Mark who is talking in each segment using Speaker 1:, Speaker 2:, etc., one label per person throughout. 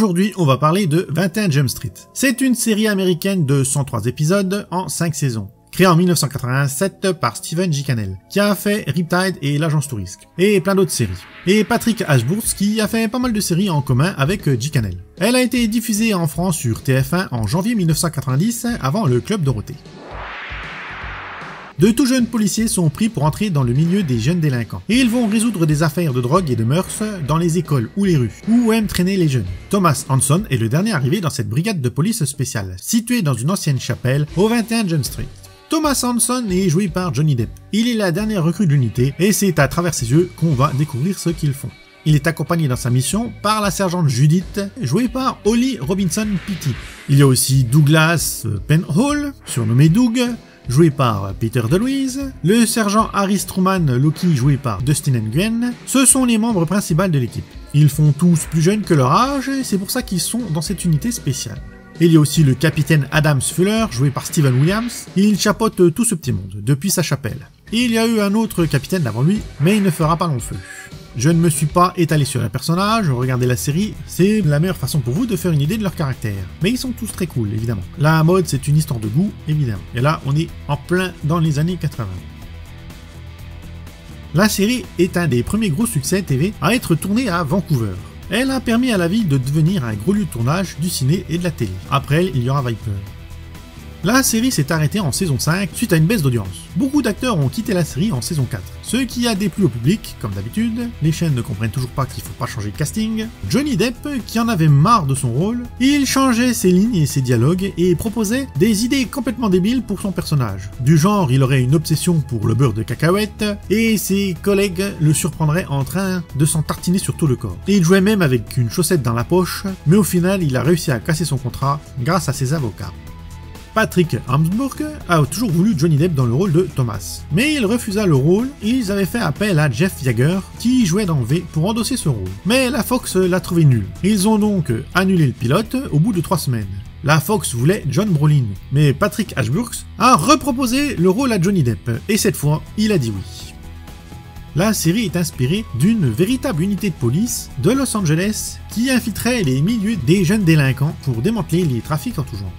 Speaker 1: Aujourd'hui, on va parler de 21 Jump Street. C'est une série américaine de 103 épisodes en 5 saisons. Créée en 1987 par Stephen J. Cannell, qui a fait Riptide et l'Agence Touriste, et plein d'autres séries. Et Patrick Ashburst, qui a fait pas mal de séries en commun avec J. Cannell. Elle a été diffusée en France sur TF1 en janvier 1990, avant le Club Dorothée. De tout jeunes policiers sont pris pour entrer dans le milieu des jeunes délinquants. Et ils vont résoudre des affaires de drogue et de mœurs dans les écoles ou les rues, où aiment traîner les jeunes. Thomas Hanson est le dernier arrivé dans cette brigade de police spéciale, située dans une ancienne chapelle au 21 Jump Street. Thomas Hanson est joué par Johnny Depp. Il est la dernière recrue de l'unité, et c'est à travers ses yeux qu'on va découvrir ce qu'ils font. Il est accompagné dans sa mission par la sergente Judith, jouée par Holly Robinson Petty. Il y a aussi Douglas Penhall, surnommé Doug, joué par Peter DeLuise, le sergent Harry Truman Loki, joué par Dustin Nguyen. Ce sont les membres principaux de l'équipe. Ils font tous plus jeunes que leur âge, et c'est pour ça qu'ils sont dans cette unité spéciale. Il y a aussi le capitaine Adams Fuller, joué par Steven Williams. Il chapeaute tout ce petit monde, depuis sa chapelle. Il y a eu un autre capitaine avant lui, mais il ne fera pas long feu. Je ne me suis pas étalé sur les personnages, regardez la série, c'est la meilleure façon pour vous de faire une idée de leur caractère. Mais ils sont tous très cool, évidemment. La mode, c'est une histoire de goût, évidemment. Et là, on est en plein dans les années 80. La série est un des premiers gros succès TV à être tourné à Vancouver. Elle a permis à la ville de devenir un gros lieu de tournage du ciné et de la télé. Après elle, il y aura Viper. La série s'est arrêtée en saison 5 suite à une baisse d'audience. Beaucoup d'acteurs ont quitté la série en saison 4, ce qui a déplu au public, comme d'habitude. Les chaînes ne comprennent toujours pas qu'il faut pas changer de casting. Johnny Depp, qui en avait marre de son rôle, il changeait ses lignes et ses dialogues et proposait des idées complètement débiles pour son personnage. Du genre, il aurait une obsession pour le beurre de cacahuète et ses collègues le surprendraient en train de s'en tartiner sur tout le corps. Et il jouait même avec une chaussette dans la poche, mais au final, il a réussi à casser son contrat grâce à ses avocats. Patrick Hamsburg a toujours voulu Johnny Depp dans le rôle de Thomas, mais il refusa le rôle et ils avaient fait appel à Jeff Yeager qui jouait dans V pour endosser ce rôle. Mais la Fox l'a trouvé nul. Ils ont donc annulé le pilote au bout de 3 semaines. La Fox voulait John Brolin, mais Patrick Ashburst a reproposé le rôle à Johnny Depp et cette fois, il a dit oui. La série est inspirée d'une véritable unité de police de Los Angeles qui infiltrait les milieux des jeunes délinquants pour démanteler les trafics en tout genre.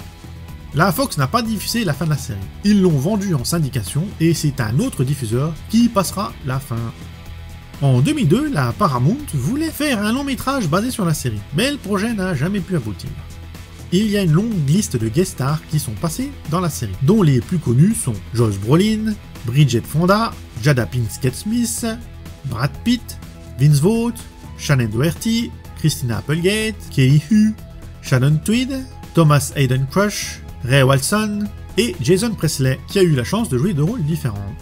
Speaker 1: La Fox n'a pas diffusé la fin de la série. Ils l'ont vendue en syndication et c'est un autre diffuseur qui passera la fin. En 2002, la Paramount voulait faire un long métrage basé sur la série, mais le projet n'a jamais pu aboutir. Il y a une longue liste de guest stars qui sont passés dans la série, dont les plus connus sont Josh Brolin, Bridget Fonda, Jada Pinkett Smith, Brad Pitt, Vince Vaughn, Shannon Doherty, Christina Applegate, Kelly Hu, Shannon Tweed, Thomas Hayden Church, Ray Walston et Jason Presley, qui a eu la chance de jouer de rôles différents.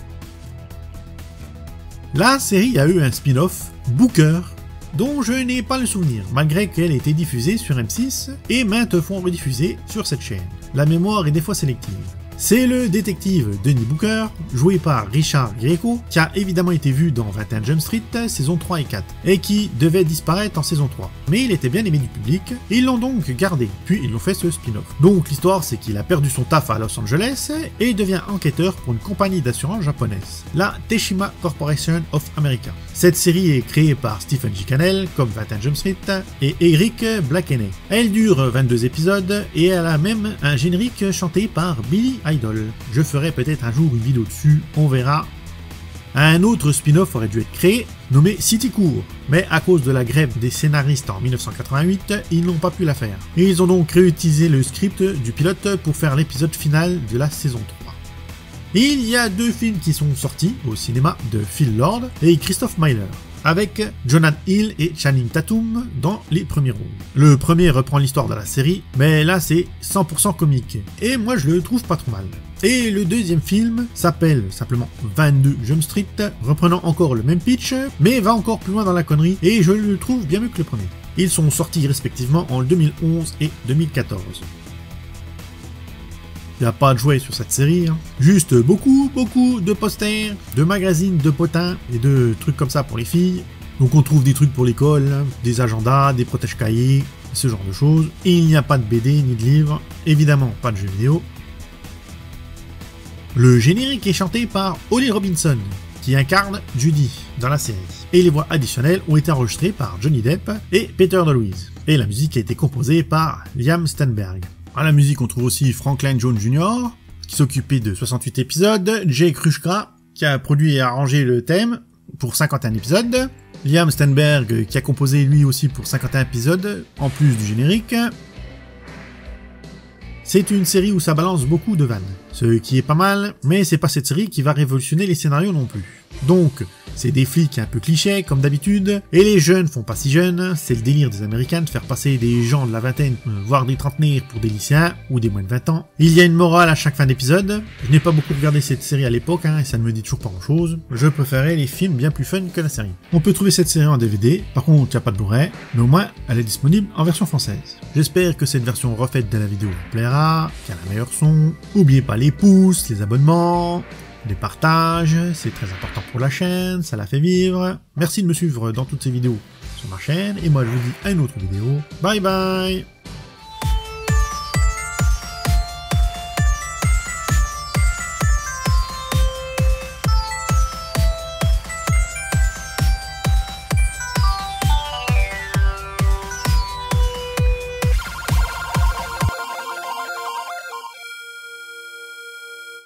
Speaker 1: La série a eu un spin-off, Booker, dont je n'ai pas le souvenir, malgré qu'elle ait été diffusée sur M6 et maintes fois rediffusée sur cette chaîne. La mémoire est des fois sélective. C'est le détective Denis Booker, joué par Richard Grieco, qui a évidemment été vu dans 21 Jump Street, saison 3 et 4, et qui devait disparaître en saison 3. Mais il était bien aimé du public, et ils l'ont donc gardé, puis ils l'ont fait ce spin-off. Donc l'histoire c'est qu'il a perdu son taf à Los Angeles, et devient enquêteur pour une compagnie d'assurance japonaise, la Teshima Corporation of America. Cette série est créée par Stephen J. Cannell, comme 21 Jump Street, et Eric Blakeney. Elle dure 22 épisodes, et elle a même un générique chanté par Billy Idol. Je ferai peut-être un jour une vidéo dessus, on verra. Un autre spin-off aurait dû être créé, nommé City Court, mais à cause de la grève des scénaristes en 1988, ils n'ont pas pu la faire. Et ils ont donc réutilisé le script du pilote pour faire l'épisode final de la saison 3. Il y a 2 films qui sont sortis au cinéma de Phil Lord et Christophe Myler, avec Jonathan Hill et Channing Tatum dans les premiers rôles. Le premier reprend l'histoire de la série, mais là c'est 100% comique, et moi je le trouve pas trop mal. Et le deuxième film s'appelle simplement 22 Jump Street, reprenant encore le même pitch, mais va encore plus loin dans la connerie, et je le trouve bien mieux que le premier. Ils sont sortis respectivement en 2011 et 2014. Il n'y a pas de jouets sur cette série, hein. Juste beaucoup de posters, de magazines de potins et de trucs comme ça pour les filles. Donc on trouve des trucs pour l'école, des agendas, des protège-cahiers, ce genre de choses. Et il n'y a pas de BD ni de livres, évidemment pas de jeux vidéo. Le générique est chanté par Holly Robinson, qui incarne Judy dans la série. Et les voix additionnelles ont été enregistrées par Johnny Depp et Peter DeLuise. Et la musique a été composée par Liam Steinberg. À la musique, on trouve aussi Franklin Jones Jr., qui s'occupait de 68 épisodes, Jay Krushka, qui a produit et arrangé le thème pour 51 épisodes, Liam Steinberg, qui a composé lui aussi pour 51 épisodes, en plus du générique. C'est une série où ça balance beaucoup de vannes, ce qui est pas mal, mais c'est pas cette série qui va révolutionner les scénarios non plus. Donc, c'est des flics un peu clichés, comme d'habitude, et les jeunes font pas si jeunes, c'est le délire des Américains de faire passer des gens de la vingtaine, voire des trentenaires pour des lycéens, ou des moins de 20 ans. Il y a une morale à chaque fin d'épisode. Je n'ai pas beaucoup regardé cette série à l'époque, et ça ne me dit toujours pas grand chose. Je préférais les films bien plus fun que la série. On peut trouver cette série en DVD, par contre il n'y a pas de Blu-ray, mais au moins elle est disponible en version française. J'espère que cette version refaite de la vidéo vous plaira, qu'elle a un meilleur son. N'oubliez pas les pouces, les abonnements, les partages, c'est très important pour la chaîne, ça la fait vivre. Merci de me suivre dans toutes ces vidéos sur ma chaîne, et moi je vous dis à une autre vidéo. Bye bye!